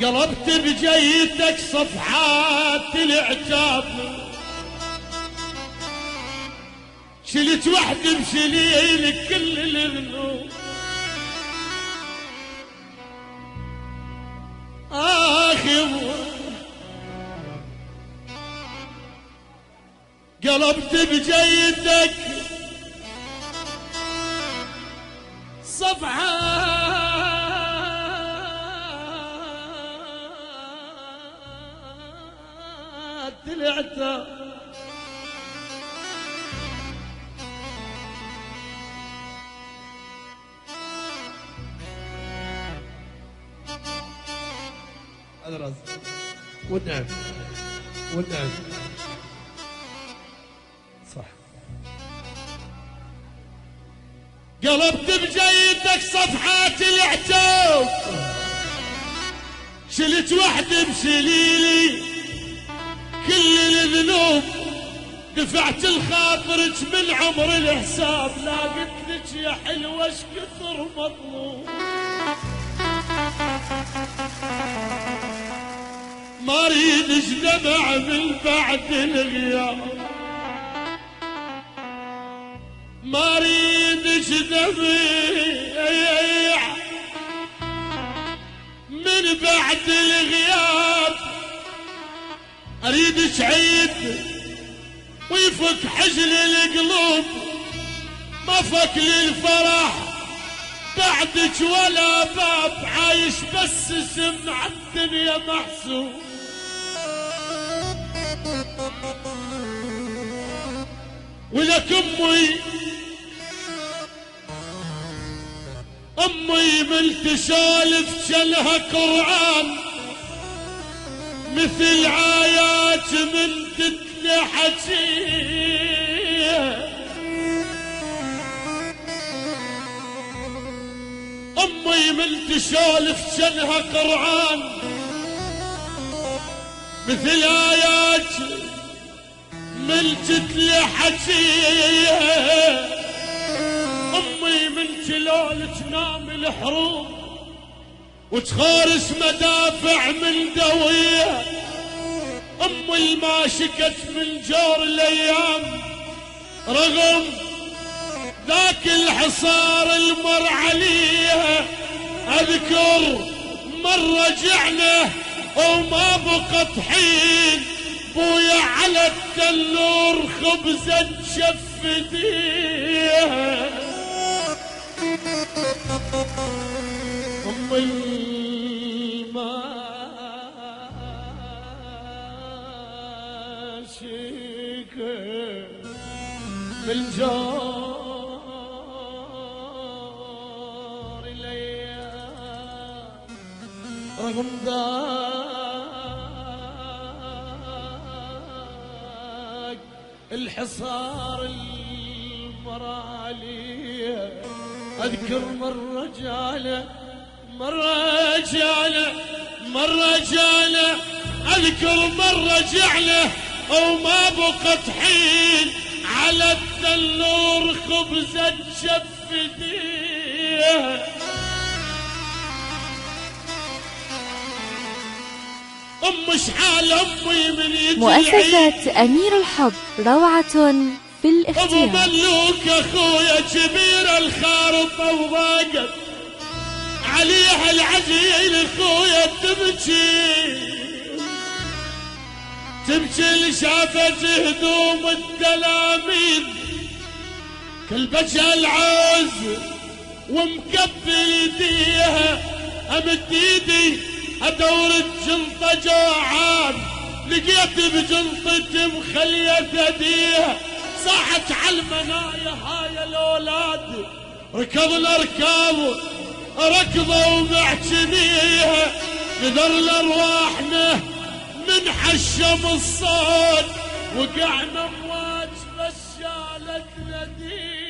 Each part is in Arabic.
قلبت بجيتك صفحات العتاب، شلت وحدي بشليلك كل الذنوب. قلبت بجيتك صفحات العتاب، الرز والنعم والنعم صح. قلبت بجيتك صفحات العتاب، شلت وحدي بسليلي كل الذنوب. دفعت الخاطرك من عمر الحساب، لا قلتلك يا حلوة اش كثر مطلوب. ما اريدش دمع من بعد الغياب، ما اريدش دمع من بعد الغياب. اريدك عيد ويفك حجل القلوب، ما فك لي الفرح بعدك ولا باب. عايش بس اسم عالدنيا محسوب. ولك امي من تسولف جلها قرآن، مثل آيات من تتلى حكيها. امي من تسولف جلها قرآن، مثل آيات من تتلى حكيها. امي من تلول تنام الحروب وتخارس مدافع من دويها. امي ما شكت من جور الايام، رغم ذاك الحصار المر عليها. اذكر مرة رجعنا وما بقت حين، بويا على التنور خبزة شفديها. أم الماشيكة بالجار الأيام، رغم ذاك الحصار المرالي. أذكر مرة جعله أذكر مرة جعله وما بقت حين، على التنور خبزة شفديها. شحال أمي من يجي مؤسسة أمير الحب، روعة في الاختيار. أبو ملوك أخويا كبير الخارطة وضاقت عليها العجيل. أخويا تبكي اللي شافت هدوم التلاميذ، كل بجها العوز ومكبل يديها. أمد ايدي ادور الجنطة جوعان، لقيت بجنطتي مخلية ثديها. صاحت عالمنايا هاي الاولاد، ركضنا ركاب ركضوا معجنيها. نذرنا ارواحنا من حشم الصوت، وقعنا امواج بس شالتنا ديها.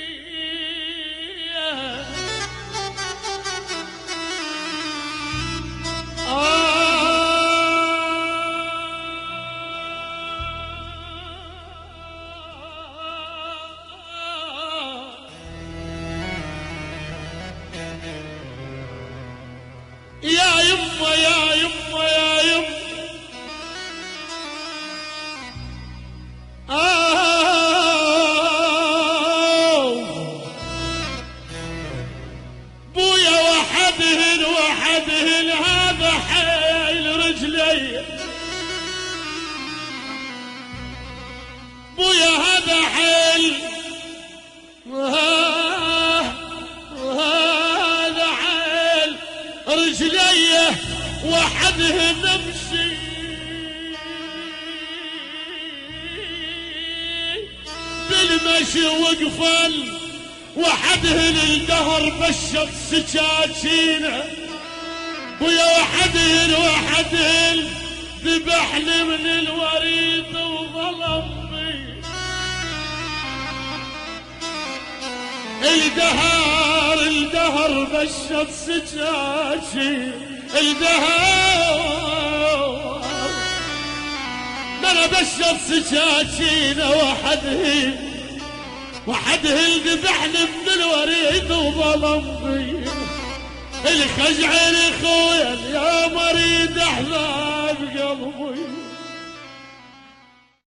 يا يما يا يما يا يما بويا وحدهن وحدهن هذا حيل رجلي بويا هذا حيل وهذا حيل رجلي وحدهن امشي بالمشي وقفل وحدهن الدهر بشط سكاكينه ويا وحدهن ذبحني من الوريد وظلمني الدهر بشط سكاكين الدهر انا بشط سكاكينه وحدهن ذبحني من الوريد وظلمني الخجعين خويا يا مريد احباب قلبي